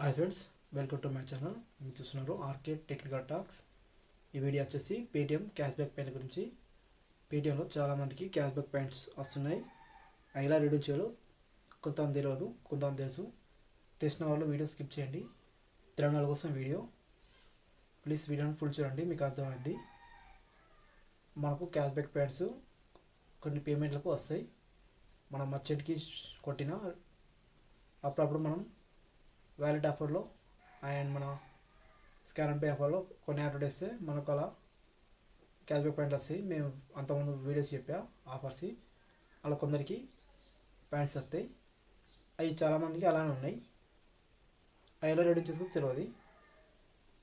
Hi friends, welcome to my channel. మీరు చూస్తున్నారు RK technical talks. ఈ వీడియో వచ్చేసి పేటిఎం క్యాష్ బ్యాక్ పాయింట్ గురించి. పేటిఎంలో చాలామందికి క్యాష్ బ్యాక్ పాయింట్స్ వస్తున్నాయి. అవి ఎలా రిడీమ్ చేయాలో కొంతమంది తెలియదు, కొంతమంది తెలుసు. తెలిసిన వాళ్ళు వీడియో స్కిప్ చేయండి. తెలంగాణ కోసం వీడియో ప్లీజ్ వీడియోని ఫుల్ చూడండి, మీకు అర్థమైంది. మనకు క్యాష్ బ్యాక్ పాయింట్స్ కొన్ని పేమెంట్లకు వస్తాయి. మనం మర్చెంట్కి కొట్టిన అప్పుడప్పుడు మనం వ్యాలెట్ ఆఫర్లో అండ్ మన స్కాన్ అండ్ పే ఆఫర్లో కొన్ని ఆర్డర్ చేస్తే మనకు అలా క్యాష్ బ్యాక్ పాయింట్ వస్తాయి. మేము అంతకుముందు వీడియోస్ చెప్పా ఆఫర్స్, అలా కొందరికి పాయింట్స్ వస్తాయి. అవి చాలామందికి అలానే ఉన్నాయి. అవి ఎలా రెడీ చేసుకోవచ్చు తెలియదు.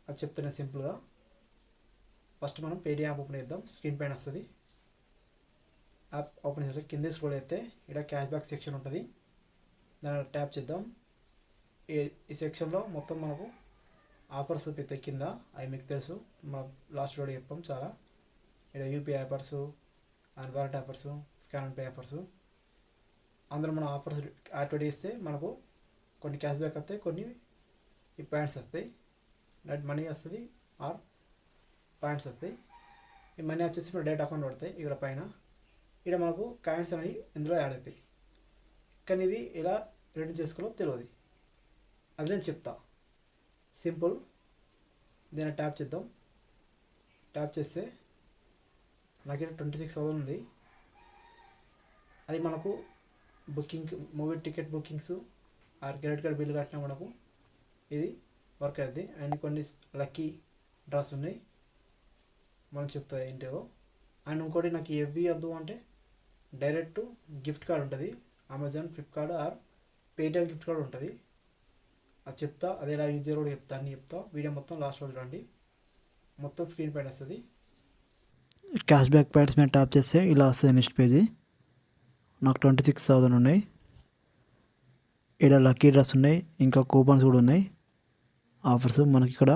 అది చెప్తున్నా సింపుల్గా. ఫస్ట్ మనం పేటిఎం యాప్ ఓపెన్ చేద్దాం. స్క్రీన్ పైన వస్తుంది. యాప్ ఓపెన్ చేస్తే కింద స్క్రోల్ అయితే ఇక్కడ క్యాష్ బ్యాక్ సెక్షన్ ఉంటుంది. దాన్ని ట్యాప్ చేద్దాం. ఈ సెక్షన్లో మొత్తం మనకు ఆఫర్స్ చూపిస్తాయి కింద. అవి మీకు తెలుసు, మన లాస్ట్ వీడియో చెప్పాం చాలా. ఇక్కడ UPI offers and wallet offers, scan and pay offers. అందులో మనం ఆఫర్స్ యాక్టివేట్ చేస్తే మనకు కొన్ని క్యాష్ బ్యాక్ వస్తాయి, కొన్ని ఈ పాయింట్స్ వస్తాయి. నెట్ మనీ వస్తుంది ఆర్ పాయింట్స్ వస్తాయి. ఈ మనీ వచ్చేసి మన డైరెక్ట్ అకౌంట్ పడతాయి. ఇక్కడ పైన ఇక్కడ మనకు కాయిన్స్ అనేవి ఇందులో యాడ్ అవుతాయి. కానీ ఇవి ఎలా రిటర్న్ చేసుకోవాలో తెలియదు. అది నేను చెప్తా. సింపుల్. దీన్ని ట్యాప్ చేద్దాం. ట్యాప్ చేస్తే నాకు ఇక్కడ 26,000 ఉంది. అది మనకు booking, movie ticket bookings or credit card bill కట్టినా మనకు ఇది వర్క్ అవుతుంది. అండ్ కొన్ని లక్కీ డ్రాస్ ఉన్నాయి, మనం చెప్తా ఏంటో. అండ్ ఇంకోటి నాకు ఎవ్వి వద్దు అంటే డైరెక్ట్ గిఫ్ట్ కార్డ్ ఉంటుంది. Amazon, Flipkart are Paytm gift card ఉంటుంది. అది చెప్తా. అది ఎలా యూజ్ చేయాలో చెప్తా, అన్ని చెప్తా. వీడియో మొత్తం లాస్ట్ రోజు రండి, మొత్తం స్క్రీన్ పైన వస్తుంది. క్యాష్ బ్యాక్ పాయింట్స్ మీద ట్యాప్ చేస్తే ఇలా వస్తుంది నెక్స్ట్ పేజీ. నాకు 26,000 ఉన్నాయి. ఇక్కడ లక్కీ డ్రెస్ ఉన్నాయి, ఇంకా కూపన్స్ కూడా ఉన్నాయి, ఆఫర్స్. మనకి ఇక్కడ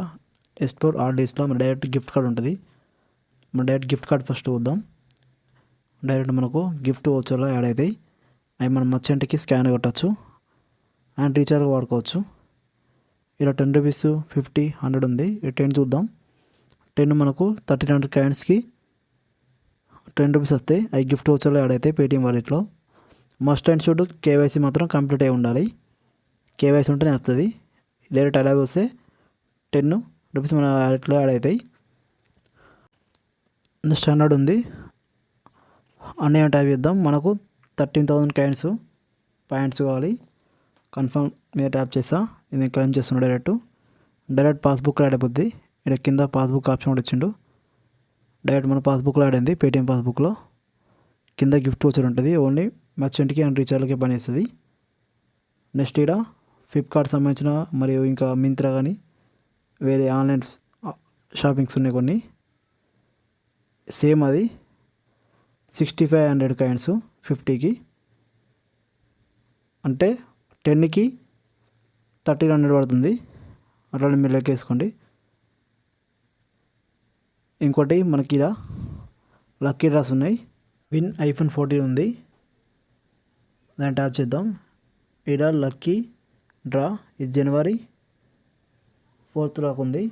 ఎక్స్ప్లోర్ ఆల్ డేస్లో మన డైరెక్ట్ గిఫ్ట్ కార్డ్ ఉంటుంది. మన డైరెక్ట్ గిఫ్ట్ కార్డ్ ఫస్ట్ చూద్దాం. డైరెక్ట్ మనకు గిఫ్ట్ వోచర్లో యాడ్ అవుతాయి. అవి మనం మర్చెంట్కి స్కాన్ కొట్టచ్చు అండ్ రీఛార్జ్ వాడుకోవచ్చు. ఇలా 10 రూపీస్, 50, 100 ఉంది. 10 చూద్దాం. 10 మనకు 1300 కాయిన్స్కి 10 రూపీస్ వస్తాయి. అవి గిఫ్ట్ వోచర్లో యాడ్ అవుతాయి పేటిఎం వాలెట్లో. మస్ట్ అండ్ షుడ్ కేవైసీ మాత్రం కంప్లీట్ అయి ఉండాలి. కేవైసీ ఉంటేనే వస్తుంది. డైరెక్ట్ అలా వస్తే 10 రూపీస్ మన వాలెట్లో యాడ్ అవుతాయి. స్టాండర్డ్ ఉంది. అన్నీ ట్యాప్ చేద్దాం. మనకు 13,000 కాయిన్స్ పాయింట్స్ కావాలి. కన్ఫర్మ్ మీద ట్యాప్ చేస్తా. ఇది క్లెయిమ్ చేస్తున్నా. డైరెక్ట్ పాస్బుక్ యాడ్ అయిపోద్ది. ఇక్కడ కింద పాస్బుక్ ఆప్షన్ కూడా ఇచ్చిండు. డైరెక్ట్ మన పాస్బుక్లో యాడ్ అయింది. పేటిఎం పాస్బుక్లో కింద గిఫ్ట్ వోచర్ ఉంటుంది. ఓన్లీ మర్చెంట్కి అండ్ రీఛార్జ్కి పని చేస్తుంది. నెక్స్ట్ ఇక్కడ ఫ్లిప్కార్ట్ సంబంధించిన మరియు ఇంకా మింత్రా కానీ వేరే ఆన్లైన్ షాపింగ్స్ ఉన్నాయి కొన్ని. సేమ్ అది 6500 కాయిన్స్ 50కి, అంటే 10కి 1300 పడుతుంది. అట్లా మీరు లెక్కేసుకోండి. ఇంకోటి మనకి ఇలా లక్కీ డ్రాస్ ఉన్నాయి. విన్ iPhone 14 ఉంది. దాన్ని ట్యాప్ చేద్దాం. ఇక్కడ లక్కీ డ్రా ఇది January 4th దాకా ఉంది,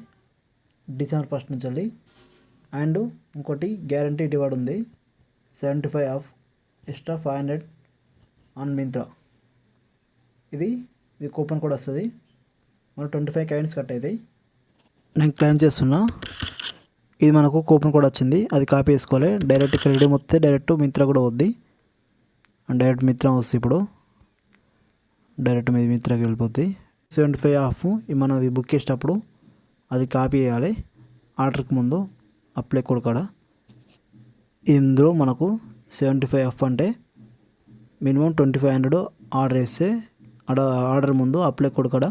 December 1st నుంచి వెళ్ళి. అండ్ ఇంకోటి గ్యారంటీ రివార్డ్ ఉంది, 75 ఆఫ్ ఎక్స్ట్రా 500 ఆన్ మింత్రా. ఇది కూపన్ కూడా వస్తుంది. మనకు 25 కాయిన్స్ కట్ అవుతాయి. నేను క్లెయిమ్ చేస్తున్నా. ఇది మనకు కూపన్ కూడా వచ్చింది, అది కాపీ చేసుకోవాలి. డైరెక్ట్ ఇక్కడ రిడీమ్ వస్తే డైరెక్ట్ మింత్రా కూడా వద్ది. డైరెక్ట్ మింత్రా వస్తుంది. ఇప్పుడు డైరెక్ట్ మీ మింత్రాకి వెళ్ళిపోద్ది. 75 ఆఫ్ మనది బుక్ చేసేటప్పుడు అది కాపీ చేయాలి. ఆర్డర్కి ముందు అప్లై కోడ్ కాడ. ఇందులో మనకు 75 ఆఫ్ అంటే మినిమం 2500 ఆర్డర్ చేస్తే ఆర్డర్ ముందు అప్లై కోడ్ కాడ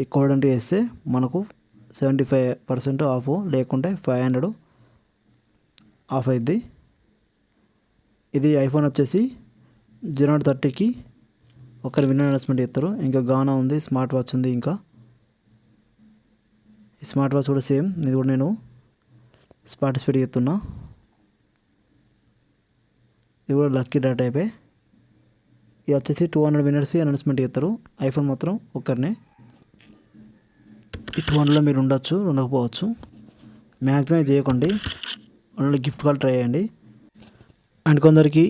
ఈ కోడ్ ఎంట్రీ చేస్తే మనకు 75% ఆఫ్, లేకుంటే 500 ఆఫ్ అవుద్ది. ఇది ఐఫోన్ వచ్చేసి January 30కి ఒకరు విన్నర్ అనౌన్స్మెంట్ చేస్తారు. ఇంకా గానా ఉంది, స్మార్ట్ వాచ్ ఉంది. ఇంకా ఈ స్మార్ట్ వాచ్ కూడా సేమ్. ఇది కూడా నేను పార్టిసిపేట్ చేస్తున్నా. ఇది కూడా లక్కీ డ్రా టైపే. ఇది వచ్చేసి 200 విన్నర్స్ అనౌన్స్మెంట్ చేస్తారు. ఐఫోన్ మాత్రం ఒక్కరినే. ఈ 200లో మీరు ఉండొచ్చు, ఉండకపోవచ్చు. మ్యాక్సిమం చేయకండి, ఓన్లీ గిఫ్ట్ కార్డ్ ట్రై చేయండి. అండ్ కొందరికి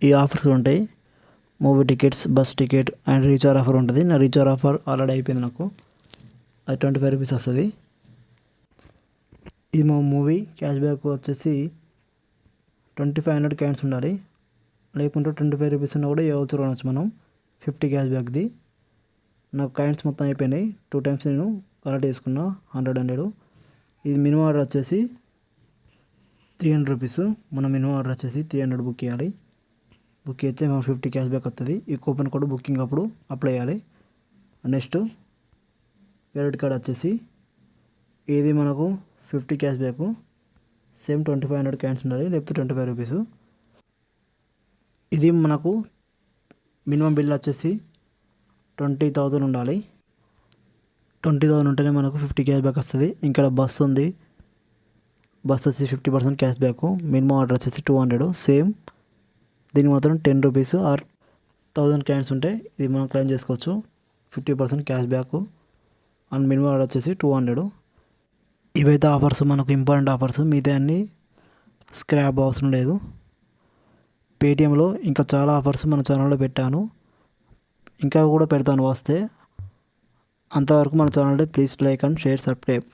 ఈ ఆఫర్స్ ఉంటాయి, movie tickets, bus ticket and recharge offer ఉంటుంది. నా రీఛార్జ్ ఆఫర్ ఆల్రెడీ అయిపోయింది, నాకు అది 25 రూపీస్ వస్తుంది. ఈ మా మూవీ క్యాష్ బ్యాక్ వచ్చేసి 2500 కాయిన్స్ ఉండాలి, లేకుంటే 25 రూపీస్ ఉన్నా కూడా ఏ వచ్చి కొనవచ్చు మనం. 50 క్యాష్ బ్యాక్ది. నాకు కాయిన్స్ మొత్తం అయిపోయినాయి, 2 టైమ్స్ నేను కలెక్ట్ చేసుకున్నా 100. ఇది మినిమం ఆర్డర్ వచ్చేసి 300 రూపీస్. మన మినిమం ఆర్డర్ వచ్చేసి 300 బుక్ చేయాలి. బుక్ చేస్తే మనకు 50 క్యాష్ బ్యాక్ వస్తుంది. ఈ కూపన్ కోడ్ బుకింగ్ అప్పుడు అప్లై చేయాలి. నెక్స్ట్ క్రెడిట్ కార్డ్ వచ్చేసి ఇది మనకు 50 క్యాష్ బ్యాక్, సేమ్ 2500 కాయిన్స్ ఉండాలి, లేకపోతే 25 రూపీస్. ఇది మనకు మినిమం బిల్ వచ్చేసి 20,000 ఉండాలి. 20,000 ఉంటేనే మనకు 50 క్యాష్ బ్యాక్ వస్తుంది. ఇంకా బస్ ఉంది, బస్ వచ్చేసి 50% క్యాష్ బ్యాక్. మినిమం ఆర్డర్ వచ్చేసి 200, సేమ్. దీనికి మాత్రం 10 రూపీస్ ఆర్ 1000 కాయిన్స్ ఉంటే ఇది మనం క్లెయిమ్ చేసుకోవచ్చు, 50% cash back. And minimum order వచ్చేసి 200. ఇవైతే ఆఫర్స్ మనకు ఇంపార్టెంట్ ఆఫర్స్, మిగతా అన్నీ స్క్రాప్ అవసరం లేదు. పేటిఎంలో ఇంకా చాలా ఆఫర్స్ మన ఛానల్లో పెట్టాను, ఇంకా కూడా పెడతాను వస్తే. అంతవరకు మన channel please like and share, subscribe.